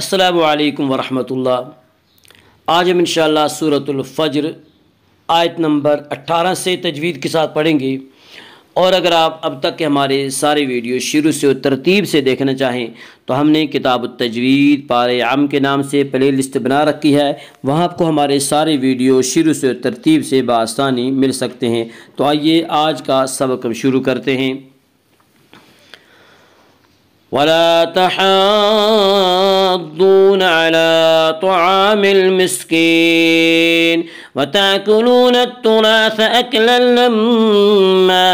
अस्सलामु अलैकुम वरहमतुल्लाह। आज हम इंशाअल्लाह सूरतुल फज्र आयत नंबर 18 से तजवीद के साथ पढ़ेंगे। और अगर आप अब तक के हमारे सारे वीडियो शुरू से तरतीब से देखना चाहें तो हमने किताब तजवीद पारे आम के नाम से प्ले लिस्ट बना रखी है। वहाँ आपको हमारे सारे वीडियो शुरू से तरतीब से बआसानी मिल सकते हैं। तो आइए आज का सबक हम शुरू करते हैं। वला तहाद्दून अला तआमिल मिस्कीन वतअकुलून अत्तुरास अकलन लम्मा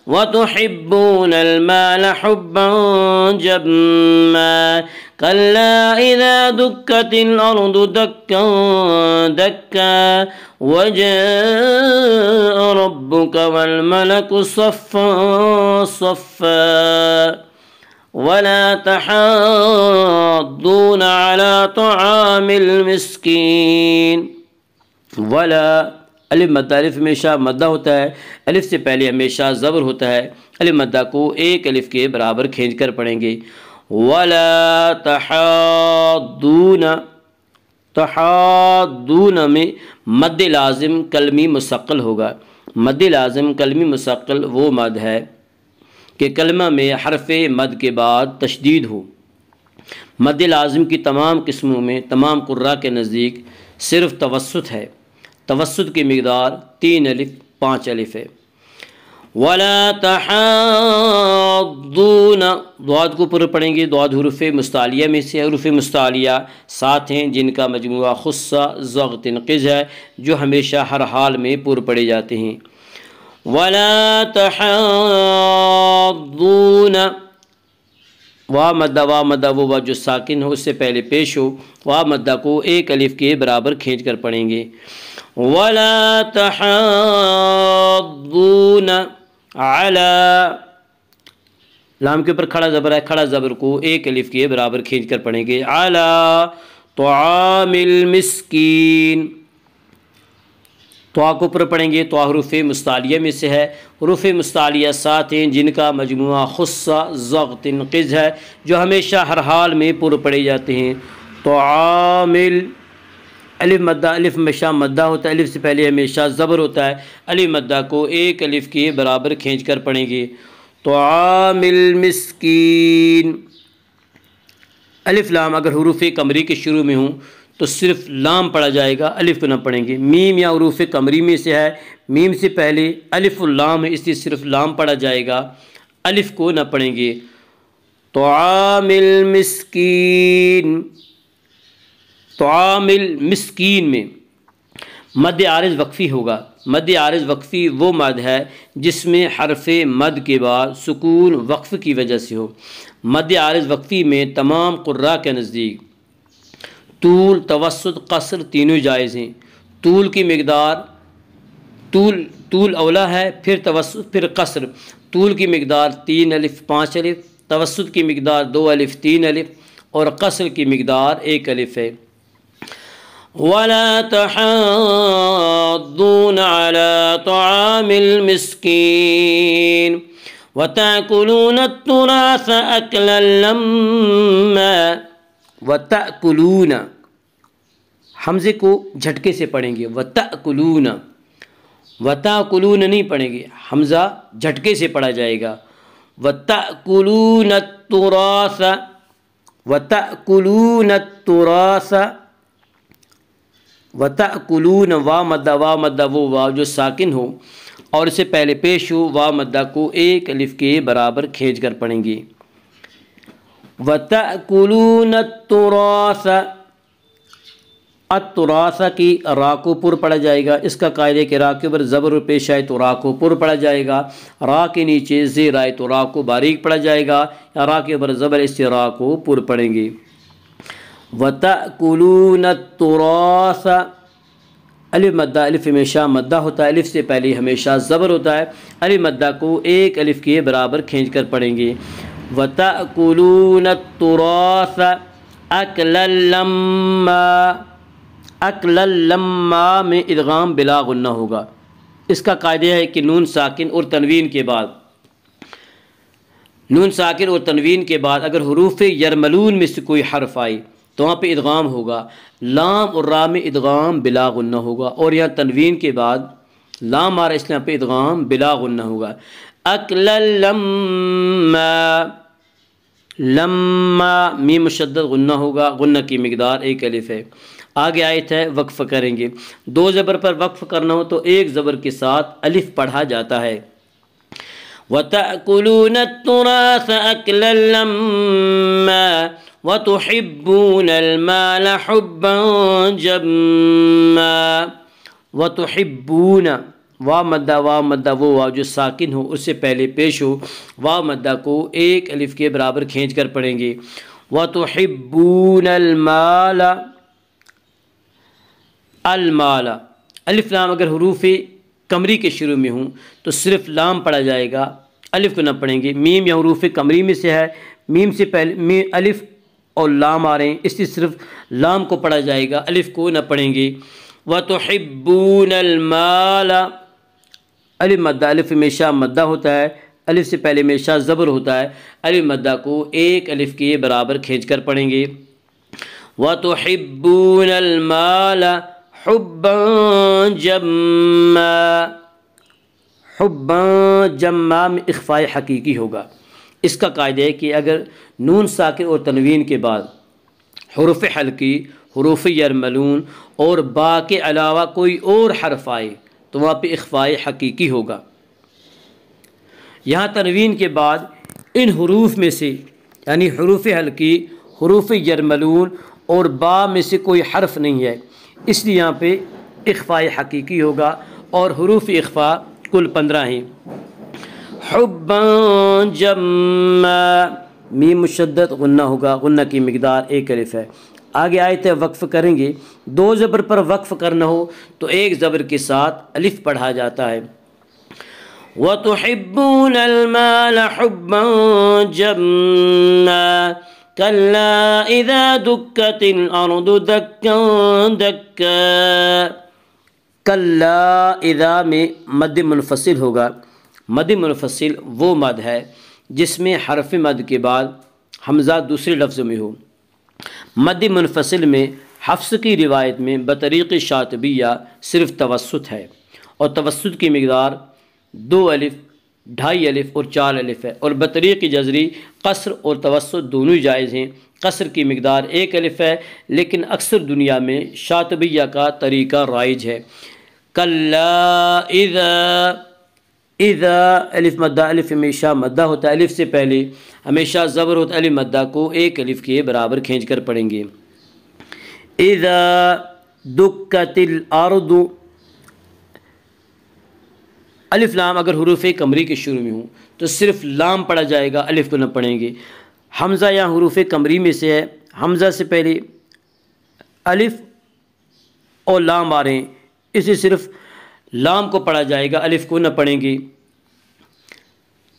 वतुहिब्बूनल माल हुब्बन जम्मा कल्ला इज़ा दुक्कतिल अर्दु दक्कन दक्का वजाअ रब्बुका वल मलकु सफ़्फ़न सफ़्फ़ा वला तहाद्दून अला तआमिल मिस्कीन। वला अलिफ मद्दा, अलिफ हमेशा मद्दा होता है। अलिफ से पहले हमेशा ज़बर होता है। अलिफ मद्दा को एक अलिफ के बराबर खींच कर पढ़ेंगे। वला तहाद्दून, तहाद्दून में मद्द लाज़िम कलमी मुसक्कल होगा। मद्द लाज़िम कलमी मुसक्कल वो मद है कि कलमा में हरफ़ मद के बाद तशदीद हो। मद लाज़िम की तमाम किस्मों में तमाम कुर्रा के नज़दीक सिर्फ़ तवस्सुत है। तवस्सुत की मिक़दार 3 अलिफ 5 अलिफ है। वला तहाद्दून, दुआद को पूरा पढ़ेंगे। दुआद हुरूफ़ मुस्तालिया में से हुरूफ़ मुस्तालिया 7 हैं जिनका मजमूआ खुस्सा ज़ग़्त क़िज़ है, जो हमेशा हर हाल में पूरे पढ़े जाते हैं। वला तहाद्दून, वाह मद्दा वो वाह जो साकिन हो उससे पहले पेश हो। वाह मद्दा को एक अलिफ के बराबर खींच कर पढ़ेंगे। वला तहाद्दून अला, लाम के ऊपर खड़ा ज़बर है, खड़ा ज़बर को एक अलिफ के बराबर खींच कर पढ़ेंगे। अला तआमिल मिस्कीन, तो को ऊपर पढ़ेंगे। तो हुरूफ़ मुस्तालिया में से है। हुरूफ़ मुस्तालिया 7 हैं जिनका मजमूआ खुस्सा ज़ग़्त क़िज़ है, जो हमेशा हर हाल में पूरे पढ़े जाते हैं। तो आमिल अलिफ मद्दा, अलिफ हमेशा मद्दा होता है। अलिफ से पहले हमेशा ज़बर होता है। अलिफ मद्दा को एक अलिफ के बराबर खींच कर पढ़ेंगे। तो आमिल मिस्कीन, अलिफ लाम अगर हुरूफ़ कमरी के शुरू में हूँ तो सिर्फ लाम पढ़ा जाएगा, अलिफ को न पढ़ेंगे। मीम या हुरूफ़ कमरी में से है, मीम से पहले अलिफ लाम है, इसलिए सिर्फ लाम पढ़ा जाएगा, अलिफ को न पढ़ेंगे। तो आमिल मिस्कीन, तो आमिल मिस्कीन में मद आरिज़ वक्फ़ी होगा। मद आरिज़ वक्फ़ी वो मद है जिसमें हरफ़ मद के बाद सुकून वक्फ़ की वजह से हो। मद आरिज़ वक्फ़ी में तमाम कुर्रा के नज़दीक तूल तवस्सुत कसर तीनों जायज़ हैं। तूल की मिक़दार, तूल अवला है, फिर तवस्सुत फिर कसर। तूल की मिक़दार 3 अलिफ 5 अलिफ, तवस्सुत की मिक़दार 2 अलिफ 3 अलिफ और कसर की मिक़दार 1 अलिफ है। वला तहाद्दून अला तआमिल मिस्कीन वतअकुलून अत्तुरास अकलन लम्मा, वतअकुलून हमज़े को झटके से पढ़ेंगे। वतअकुलून, वतअकुलून नहीं पढ़ेंगे, हमज़ा झटके से पढ़ा जाएगा। वतअकुलून अत्तुरास, वतअकुलून अत्तुरास, वतअकुलून वाह मद्दा वो वाह जो साकिन हो और इससे पहले पेश हो। वाह मद्दा को एक अलिफ के बराबर खींच कर पढ़ेंगे। वतअकुलून अत्तुरास, अत्तुरास की रा को पुर पढ़ा जाएगा। इसका कायदे के रा के ऊपर ज़बर पेश आए तो रा को पुर पढ़ा जाएगा। रा के नीचे ज़ेर आए तो रा को बारीक पढ़ा जाएगा, या रा के ऊपर ज़बर इससे रा को पुर पढ़ेंगे। वतअकुलून अत्तुरास, अलिफ मद्दा, अलिफ हमेशा मद्दा होता है। अलिफ से पहले हमेशा ज़बर होता है। अलिफ मद्दा को एक अलिफ के बराबर खींच कर पढ़ेंगे। वतअकुलून अत्तुरास अकलन लम्मा, अकलन लम्मा में इदगाम बिला गुन्ना होगा। इसका कायदा है कि नून साकिन और तनवीन के बाद नून साकिन और तनवीन के बाद अगर हुरूफ़ यरमलून में से कोई हर्फ आए तो वहाँ पे इदगाम होगा। लाम और रा में इदगाम बिला गुन्ना होगा, और यहाँ तनवीन के बाद लाम आ रहा है इसलिए यहाँ पे इदगाम बिला गुन्ना होगा। अक्लल लम्मा, लम्मा मीम मुशद्दद गुन्ना होगा, गुन्ना की मिकदार एक अलिफ है। आगे आयत है वक्फ़ करेंगे। दो ज़बर पर वक्फ़ करना हो तो एक ज़बर के साथ अलिफ पढ़ा जाता है। वतअकुलून तुरास अकलन लम्मा वतुहिब्बूनल माल हुब्बन जम्मा। वतुहिब्बून वाव मद्दा वो वाव जो साकिन हो उससे पहले पेश हो, वाव मद्दा को एक अलिफ के बराबर खींच कर पढ़ेंगे। वतुहिब्बूनल माल, अल माला, अलिफ लाम अगर हरूफ कमरी के शुरू में हूँ तो सिर्फ लाम पढ़ा जाएगा, अलिफ को न पढ़ेंगे। मीम या हरूफ कमरी में से है, मीम से पहले अलिफ और लाम आ रहे हैं इसलिए सिर्फ लाम को पढ़ा जाएगा, अलिफ को न पढ़ेंगे। वतुहिब्बूनल माला, अलिफ मद्दा, अलिफ हमेशा मद्दा होता है, अलिफ से पहले हमेशा ज़बर होता है, अलिफ मद्दा को एक अलिफ के बराबर खींच कर पढ़ेंगे। वतुहिब्बूनल माला हुब्बन जम्मा, हुब्बन जम्मा में इख्फ़ाए हकीकी होगा। इसका कायदा है कि अगर नून साकिन और तनवीन के बाद हुरूफ हल्की, हुरूफ यरमलून और बा के अलावा कोई और हर्फ आए तो वहाँ पे इख्फ़ाए हकीकी होगा। यहाँ तनवीन के बाद इन हुरूफ में से यानी हुरूफ हल्की, हुरूफ यरमलून और बा में से कोई हर्फ नहीं है, इसलिए यहाँ पे इख्फ़ाए हकीकी होगा। और हुरूफ इख्फ़ा कुल 15 हैं। हुब्बन जम्मा, मीम मुशद्दद गुन्ना होगा, गुन्ना की मिकदार एक अलिफ है। आगे आयत है वक्फ़ करेंगे। दो ज़बर पर वक्फ़ करना हो तो एक ज़बर के साथ अलिफ पढ़ा जाता है। वतुहिब्बूनल माल हुब्बन जम्मा कल्ला इज़ा दुक्कतिल अर्दु दक्कन दक्का। कल्ला इज़ा में मद मुनफ़सिल होगा। मद मुनफ़सिल वो मद है जिसमें हरफ मद के बाद हमज़ा दूसरे लफ्ज़ में हो। मद मुनफ़सिल में हफ्स की रिवायत में बतरीक़ शातिबिया सिर्फ तवस्सुत है, और तवस्सुत की मिक़दार 2 अलिफ, 2.5 अलिफ और 4 अलिफ है। और बतरीक़ जज़री क़स्र और तवस्सुत दोनों ही जायज़ हैं। क़स्र की मिक़दार 1 अलिफ है, लेकिन अक्सर दुनिया में शातिबिया का तरीक़ा राइज है। कल्ला इज़ा, इज़ा अलिफ मद्दा, अलिफ हमेशा मद्दा होता है, अलिफ से पहले हमेशा ज़बर होता है, अलिफ मद्दा को एक अलिफ के बराबर खींच कर पढ़ेंगे। इज़ा दुक्कतिल अर्दु, अलिफ लाम अगर हुरूफ कमरी के शुरू में हूँ तो सिर्फ लाम पढ़ा जाएगा, अलिफ को न पढ़ेंगे। हमज़ा या हुरूफ कमरी में से है, हमज़ा से पहले अलिफ और लाम आ रहे हैं, इसे सिर्फ लाम को पढ़ा जाएगा, अलिफ को न पढ़ेंगे।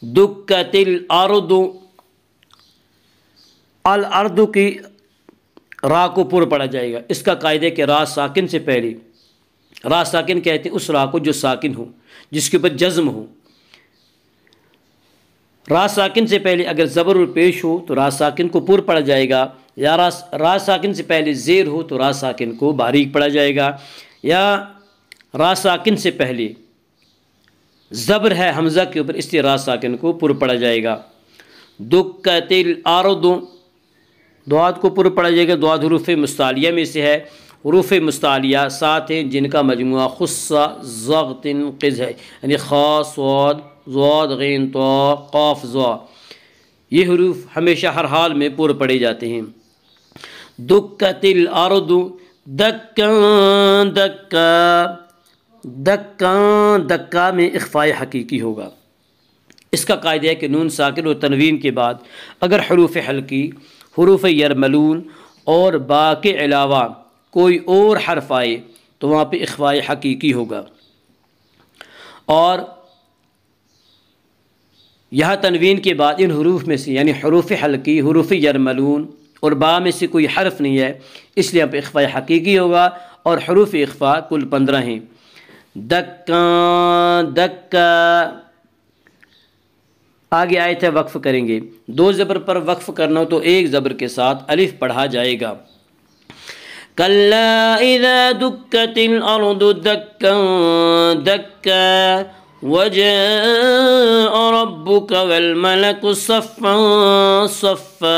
दुक्कतिल अर्दु, अल अर्दु की रा को पूरा पढ़ा जाएगा। इसका कायदा है कि रा साकिन से पहले, रा साकिन कहते हैं उस रा को जो साकिन हो, जिसके ऊपर जज़्म हो। रा साकिन से पहले अगर ज़बर पेश हो तो रा साकिन को पूरा पढ़ा जाएगा, या रा साकिन से पहले ज़ेर हो तो रा साकिन को बारीक पढ़ा जाएगा, या रा साकिन से पहले ज़बर है हमज़ा के ऊपर इसलिए रा साकिन को पूरा पढ़ा जाएगा। दुक्कतिल अर्दु, दुआत को पूरा पढ़ा जाएगा। दुआत हुरूफ मुस्तालिया में से है। हुरूफ मुस्तालिया 7 हैं जिनका मजमुआ खुस्सा ज़ग़्तिन क़िज़ है, यानी ख़ा स्वाद ज़ाद ग़ैन तो क़ाफ़ ज़ा। ये हुरूफ हमेशा हर हाल में पूरे पढ़े जाते हैं। दुक्कतिल अर्दु दक्कन दक्का, दक्का दक्का में इख्फ़ाए हकीकी होगा। इसका कायदा है कि नून साकिन और तनवीन के बाद अगर हुरूफ हल्की, हुरूफ यरमलून और बा के अलावा कोई और हर्फ आए तो वहाँ पे इख्फ़ाए हकीकी होगा। और यहाँ तनवीन के बाद इन हुरूफ में से यानी हुरूफ हल्की, हुरूफ यरमलून और बा में से कोई हर्फ नहीं है, इसलिए यहाँ पे इख्फ़ाए हकीकी होगा। और हुरूफ इख्फ़ा कुल 15 हैं। दक्का दक्का। आगे आयत है वक्फ़ करेंगे। 2 ज़बर पर वक्फ़ करना हो तो एक ज़बर के साथ अलिफ पढ़ा जाएगा। कल्ला इज़ा दुक्कतिल अर्दु दक्कन दक्का वजाअ रब्बुका वल मलकु सफ़्फ़न सफ़्फ़ा।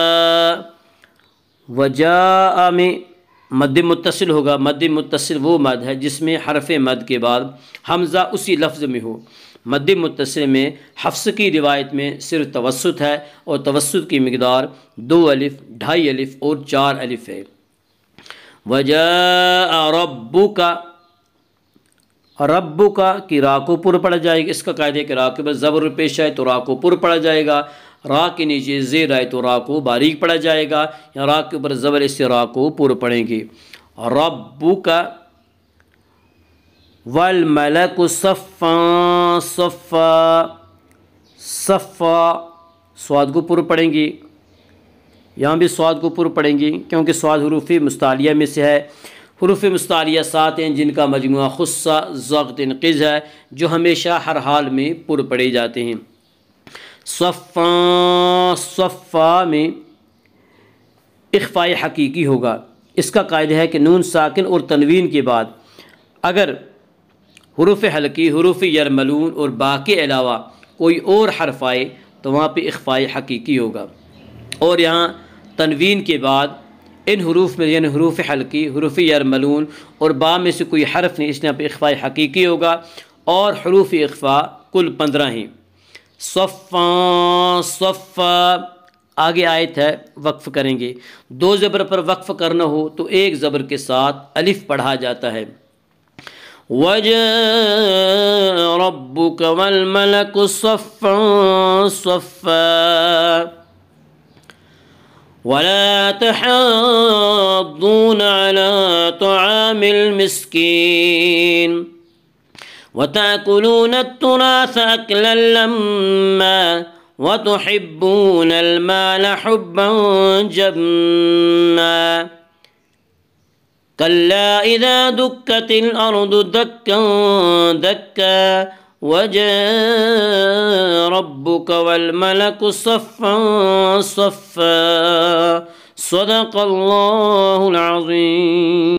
वजाअ में मद्द मुत्तसिल होगा। मद्द मुत्तसिल वो मद है जिसमें हरफ मद के बाद हमज़ा उसी लफ्ज़ में हो। मद्द मुत्तसिल में हफ्स की रिवायत में सिर्फ तवस्सुत है और तवस्सुत की मिक़दार 2 अलिफ, 2.5 अलिफ और 4 अलिफ है। वजाअ रब्बुका, रब्बुका की रा को पुर पड़ा जाएगा। इसका कायदा है कि रा के बाद ज़बर पेश आए तो रा को पुर पड़ा जाएगा, रा के नीचे ज़ेर आए तो रा को बारीक पड़ा जाएगा, या रा के ऊपर ज़बर इससे रा को पुर पड़ेंगे। रब्बुका वल मलकु सफ़्फ़न सफ़्फ़ा, सफ़्फ़ा स्वाद को पुर पड़ेंगे। यहाँ भी स्वाद को पुर पड़ेंगे क्योंकि स्वाद हुरूफ़ मुस्तालिया में से है। हुरूफ़ मुस्तालिया 7 हैं जिनका मजमुआ खुस्सा ज़ग़्त क़िज़ है, जो हमेशा हर हाल में पुर पड़े जाते हैं। सफ़्फ़ा, सफ़्फ़ा में इख़्फ़ाए हकीकी होगा। इसका कायदा है कि नून साकिन और तनवीन के बाद अगर हुरूफ़ हल्की, हुरूफ़ यरमलून और बा के अलावा कोई और हर्फ आए तो वहाँ पे इख़्फ़ाए हकीकी होगा। और यहाँ तनवीन के बाद इन हुरूफ में यानी हुरूफ़ हल्की, हुरूफ़ यरमलून और बा में से कोई हर्फ नहीं, इसलिए यहाँ पे इख़्फ़ाए हकीकी होगा। और हुरूफ़ इख़्फ़ा कुल 15 हैं। सफ़्फ़ा सफ़्फ़ा आगे आयत है, वक्फ़ करेंगे। 2 ज़बर पर वक्फ़ करना हो तो 1 ज़बर के साथ अलिफ पढ़ा जाता है। वजाअ रब्बुका वल मलकु सफ़्फ़न सफ़्फ़ा वला तहद्दून अला तआमिल मिस्कीन वतअकुलून अत्तुरास अकलन लम्मा वतुहिब्बूनल माल हुब्बन जम्मा कल्ला इज़ा दुक्कतिल अर्दु दक्कन दक्का वजाअ रब्बुका वल मलकु सफ़्फ़न सफ़्फ़ा। सदक़ल्लाहुल अज़ीम।